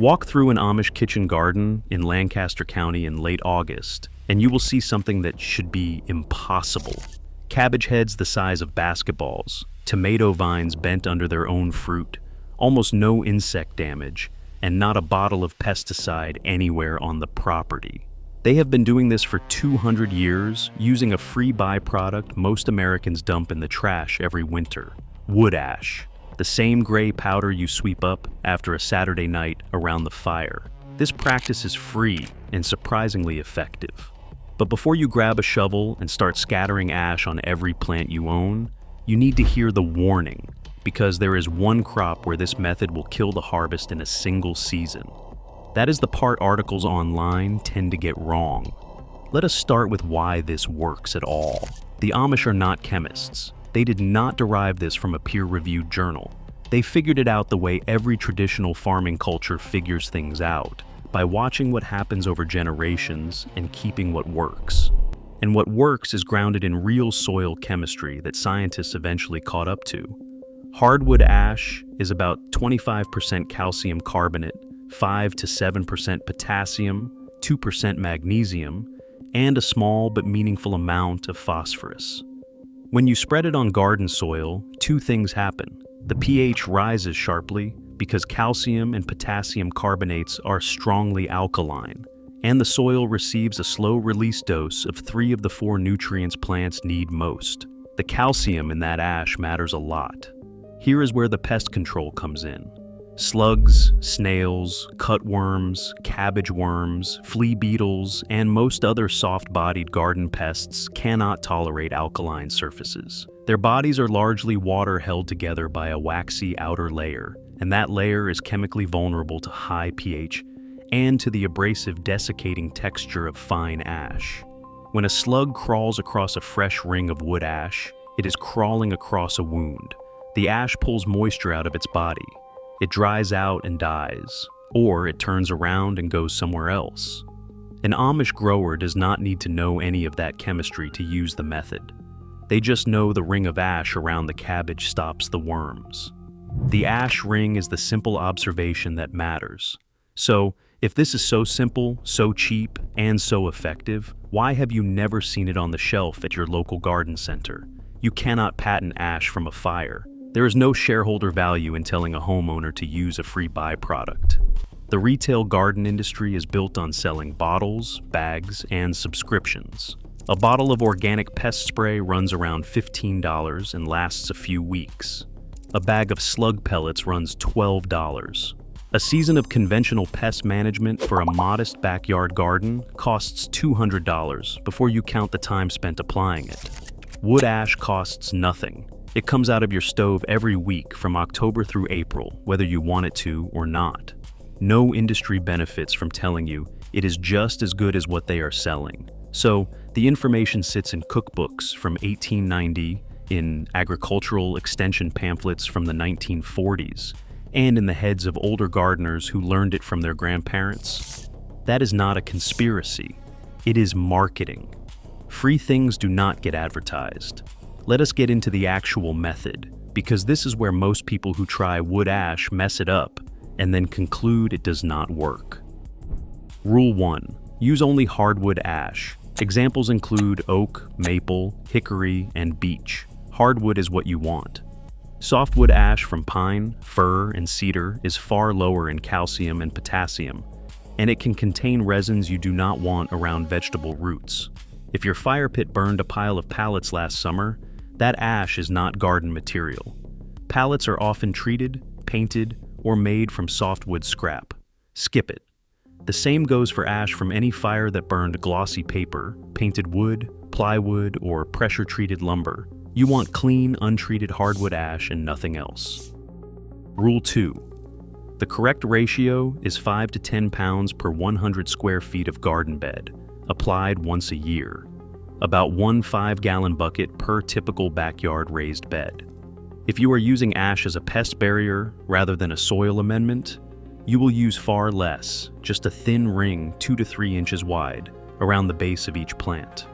Walk through an Amish kitchen garden in Lancaster County in late August, and you will see something that should be impossible. Cabbage heads the size of basketballs, tomato vines bent under their own fruit, almost no insect damage, and not a bottle of pesticide anywhere on the property. They have been doing this for 200 years, using a free byproduct most Americans dump in the trash every winter: wood ash, the same gray powder you sweep up after a Saturday night around the fire. This practice is free and surprisingly effective. But before you grab a shovel and start scattering ash on every plant you own, you need to hear the warning, because there is one crop where this method will kill the harvest in a single season. That is the part articles online tend to get wrong. Let us start with why this works at all. The Amish are not chemists. They did not derive this from a peer-reviewed journal. They figured it out the way every traditional farming culture figures things out, by watching what happens over generations and keeping what works. And what works is grounded in real soil chemistry that scientists eventually caught up to. Hardwood ash is about 25% calcium carbonate, 5 to 7% potassium, 2% magnesium, and a small but meaningful amount of phosphorus. When you spread it on garden soil, two things happen. The pH rises sharply because calcium and potassium carbonates are strongly alkaline, and the soil receives a slow-release dose of 3 of the 4 nutrients plants need most. The calcium in that ash matters a lot. Here is where the pest control comes in. Slugs, snails, cutworms, cabbage worms, flea beetles, and most other soft-bodied garden pests cannot tolerate alkaline surfaces. Their bodies are largely water held together by a waxy outer layer, and that layer is chemically vulnerable to high pH and to the abrasive, desiccating texture of fine ash. When a slug crawls across a fresh ring of wood ash, it is crawling across a wound. The ash pulls moisture out of its body. It dries out and dies, or it turns around and goes somewhere else. An Amish grower does not need to know any of that chemistry to use the method. They just know the ring of ash around the cabbage stops the worms. The ash ring is the simple observation that matters. So, if this is so simple, so cheap, and so effective, why have you never seen it on the shelf at your local garden center? You cannot patent ash from a fire. There is no shareholder value in telling a homeowner to use a free byproduct. The retail garden industry is built on selling bottles, bags, and subscriptions. A bottle of organic pest spray runs around $15 and lasts a few weeks. A bag of slug pellets runs $12. A season of conventional pest management for a modest backyard garden costs $200 before you count the time spent applying it. Wood ash costs nothing. It comes out of your stove every week from October through April, whether you want it to or not. No industry benefits from telling you it is just as good as what they are selling. So, the information sits in cookbooks from 1890, in agricultural extension pamphlets from the 1940s, and in the heads of older gardeners who learned it from their grandparents. That is not a conspiracy. It is marketing. Free things do not get advertised. Let us get into the actual method, because this is where most people who try wood ash mess it up and then conclude it does not work. Rule 1. Use only hardwood ash. Examples include oak, maple, hickory, and beech. Hardwood is what you want. Softwood ash from pine, fir, and cedar is far lower in calcium and potassium, and it can contain resins you do not want around vegetable roots. If your fire pit burned a pile of pallets last summer, that ash is not garden material. Pallets are often treated, painted, or made from softwood scrap. Skip it. The same goes for ash from any fire that burned glossy paper, painted wood, plywood, or pressure-treated lumber. You want clean, untreated hardwood ash and nothing else. Rule 2. The correct ratio is 5 to 10 pounds per 100 square feet of garden bed, applied once a year. About 1 5-gallon bucket per typical backyard raised bed. If you are using ash as a pest barrier rather than a soil amendment, you will use far less, just a thin ring 2 to 3 inches wide, around the base of each plant.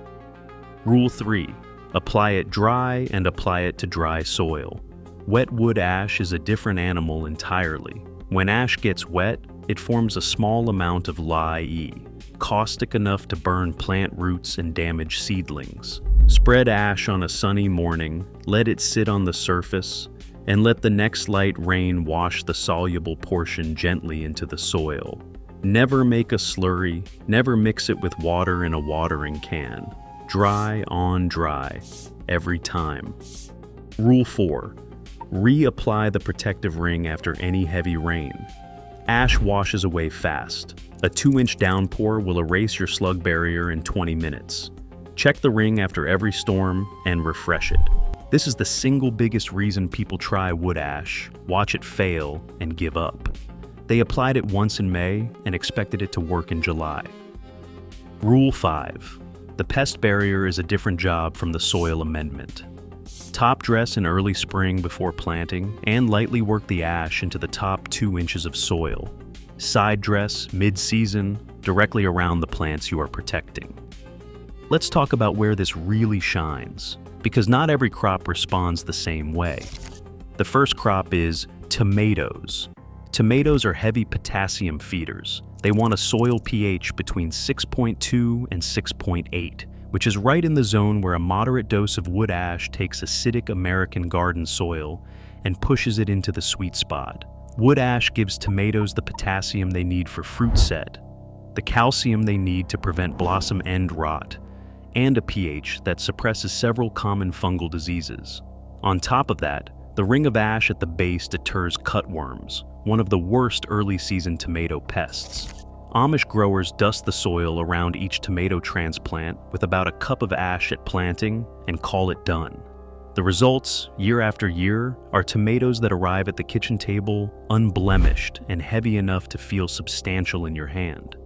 Rule 3. Apply it dry and apply it to dry soil. Wet wood ash is a different animal entirely. When ash gets wet, it forms a small amount of lye, caustic enough to burn plant roots and damage seedlings. Spread ash on a sunny morning, let it sit on the surface, and let the next light rain wash the soluble portion gently into the soil. Never make a slurry, never mix it with water in a watering can. Dry on dry, every time. Rule 4. Reapply the protective ring after any heavy rain. Ash washes away fast. A 2-inch downpour will erase your slug barrier in 20 minutes. Check the ring after every storm and refresh it. This is the single biggest reason people try wood ash, watch it fail, and give up. They applied it once in May and expected it to work in July. Rule 5. The pest barrier is a different job from the soil amendment. Top dress in early spring before planting and lightly work the ash into the top 2 inches of soil. Side dress mid-season directly around the plants you are protecting. Let's talk about where this really shines, because not every crop responds the same way. The first crop is tomatoes. Tomatoes are heavy potassium feeders. They want a soil pH between 6.2 and 6.8, which is right in the zone where a moderate dose of wood ash takes acidic American garden soil and pushes it into the sweet spot. Wood ash gives tomatoes the potassium they need for fruit set, the calcium they need to prevent blossom end rot, and a pH that suppresses several common fungal diseases. On top of that, the ring of ash at the base deters cutworms, one of the worst early-season tomato pests. Amish growers dust the soil around each tomato transplant with about a cup of ash at planting and call it done. The results, year after year, are tomatoes that arrive at the kitchen table unblemished and heavy enough to feel substantial in your hand.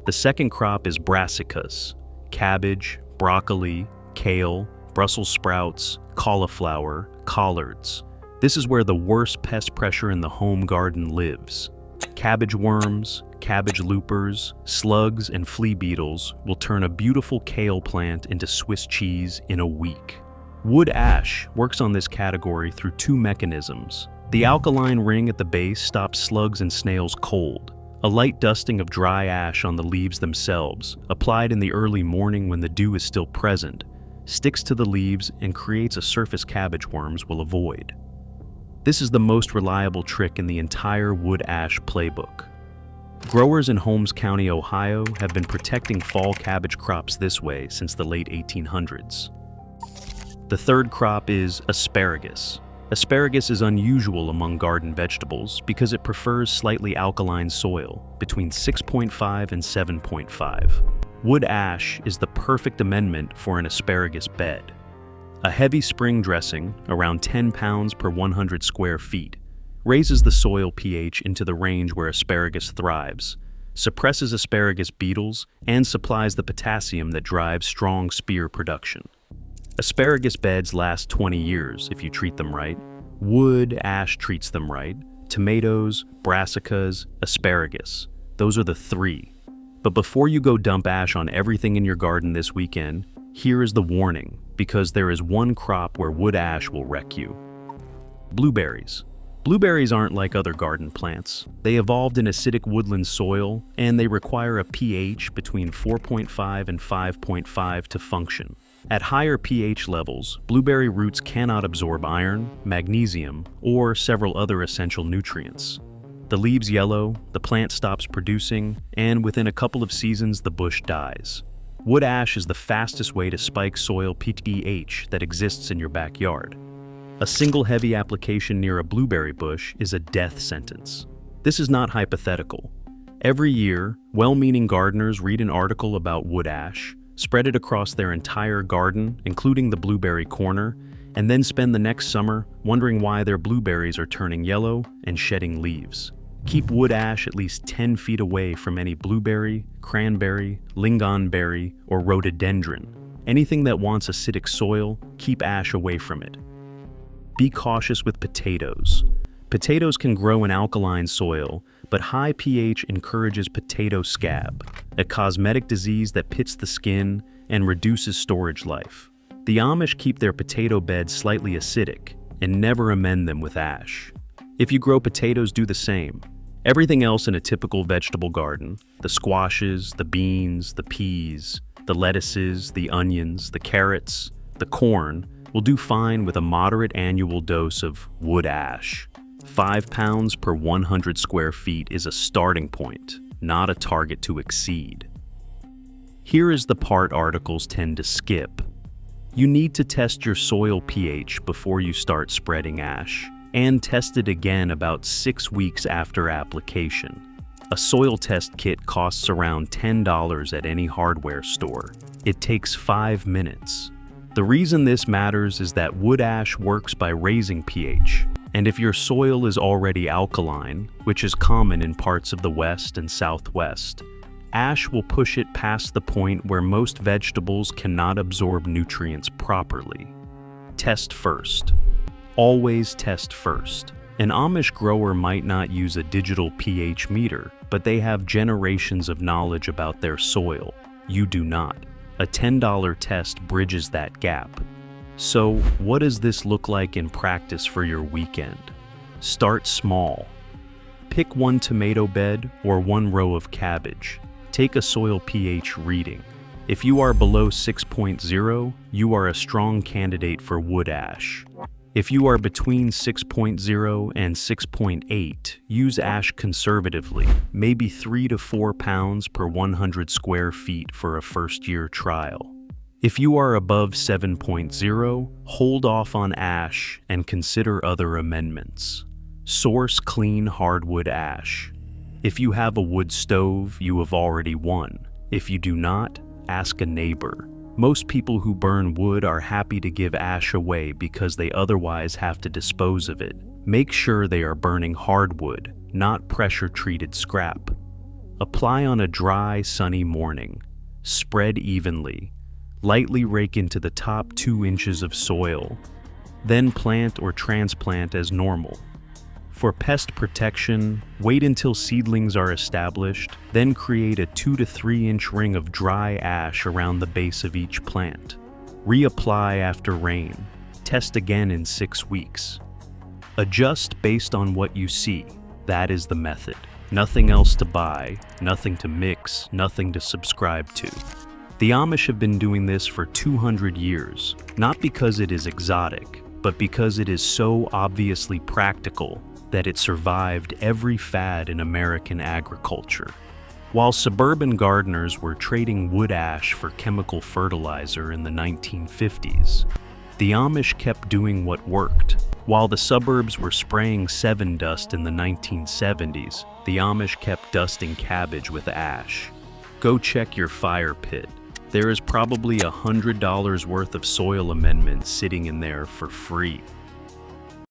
The second crop is Brassicas: cabbage, broccoli, kale, Brussels sprouts, cauliflower, collards. This is where the worst pest pressure in the home garden lives. Cabbage worms, cabbage loopers, slugs, and flea beetles will turn a beautiful kale plant into Swiss cheese in a week. Wood ash works on this category through 2 mechanisms. The alkaline ring at the base stops slugs and snails cold. A light dusting of dry ash on the leaves themselves, applied in the early morning when the dew is still present, sticks to the leaves and creates a surface cabbage worms will avoid. This is the most reliable trick in the entire wood ash playbook. Growers in Holmes County, Ohio have been protecting fall cabbage crops this way since the late 1800s. The third crop is asparagus. Asparagus is unusual among garden vegetables because it prefers slightly alkaline soil, between 6.5 and 7.5. Wood ash is the perfect amendment for an asparagus bed. A heavy spring dressing, around 10 pounds per 100 square feet, raises the soil pH into the range where asparagus thrives, suppresses asparagus beetles, and supplies the potassium that drives strong spear production. Asparagus beds last 20 years if you treat them right. Wood ash treats them right. Tomatoes, brassicas, asparagus. Those are the 3. But before you go dump ash on everything in your garden this weekend, here is the warning, because there is one crop where wood ash will wreck you. Blueberries. Blueberries aren't like other garden plants. They evolved in acidic woodland soil, and they require a pH between 4.5 and 5.5 to function. At higher pH levels, blueberry roots cannot absorb iron, magnesium, or several other essential nutrients. The leaves yellow, the plant stops producing, and within a couple of seasons the bush dies. Wood ash is the fastest way to spike soil pH that exists in your backyard. A single heavy application near a blueberry bush is a death sentence. This is not hypothetical. Every year, well-meaning gardeners read an article about wood ash, spread it across their entire garden, including the blueberry corner, and then spend the next summer wondering why their blueberries are turning yellow and shedding leaves. Keep wood ash at least 10 feet away from any blueberry, cranberry, lingonberry, or rhododendron. Anything that wants acidic soil, keep ash away from it. Be cautious with potatoes. Potatoes can grow in alkaline soil, but high pH encourages potato scab, a cosmetic disease that pits the skin and reduces storage life. The Amish keep their potato beds slightly acidic and never amend them with ash. If you grow potatoes, do the same. Everything else in a typical vegetable garden, the squashes, the beans, the peas, the lettuces, the onions, the carrots, the corn, will do fine with a moderate annual dose of wood ash. 5 pounds per 100 square feet is a starting point, not a target to exceed. Here is the part articles tend to skip. You need to test your soil pH before you start spreading ash, and test it again about 6 weeks after application. A soil test kit costs around $10 at any hardware store. It takes 5 minutes. The reason this matters is that wood ash works by raising pH, and if your soil is already alkaline, which is common in parts of the West and Southwest, ash will push it past the point where most vegetables cannot absorb nutrients properly. Test first. Always test first. An Amish grower might not use a digital pH meter, but they have generations of knowledge about their soil. You do not. A $10 test bridges that gap. So, what does this look like in practice for your weekend? Start small. Pick one tomato bed or one row of cabbage. Take a soil pH reading. If you are below 6.0, you are a strong candidate for wood ash. If you are between 6.0 and 6.8, use ash conservatively, maybe 3 to 4 pounds per 100 square feet for a first-year trial. If you are above 7.0, hold off on ash and consider other amendments. Source clean hardwood ash. If you have a wood stove, you have already won. If you do not, ask a neighbor. Most people who burn wood are happy to give ash away because they otherwise have to dispose of it. Make sure they are burning hardwood, not pressure-treated scrap. Apply on a dry, sunny morning. Spread evenly. Lightly rake into the top 2 inches of soil. Then plant or transplant as normal. For pest protection, wait until seedlings are established, then create a 2 to 3 inch ring of dry ash around the base of each plant. Reapply after rain. Test again in 6 weeks. Adjust based on what you see. That is the method. Nothing else to buy, nothing to mix, nothing to subscribe to. The Amish have been doing this for 200 years, not because it is exotic, but because it is so obviously practical that it survived every fad in American agriculture. While suburban gardeners were trading wood ash for chemical fertilizer in the 1950s, the Amish kept doing what worked. While the suburbs were spraying Sevin dust in the 1970s, the Amish kept dusting cabbage with ash. Go check your fire pit. There is probably $100 worth of soil amendments sitting in there for free.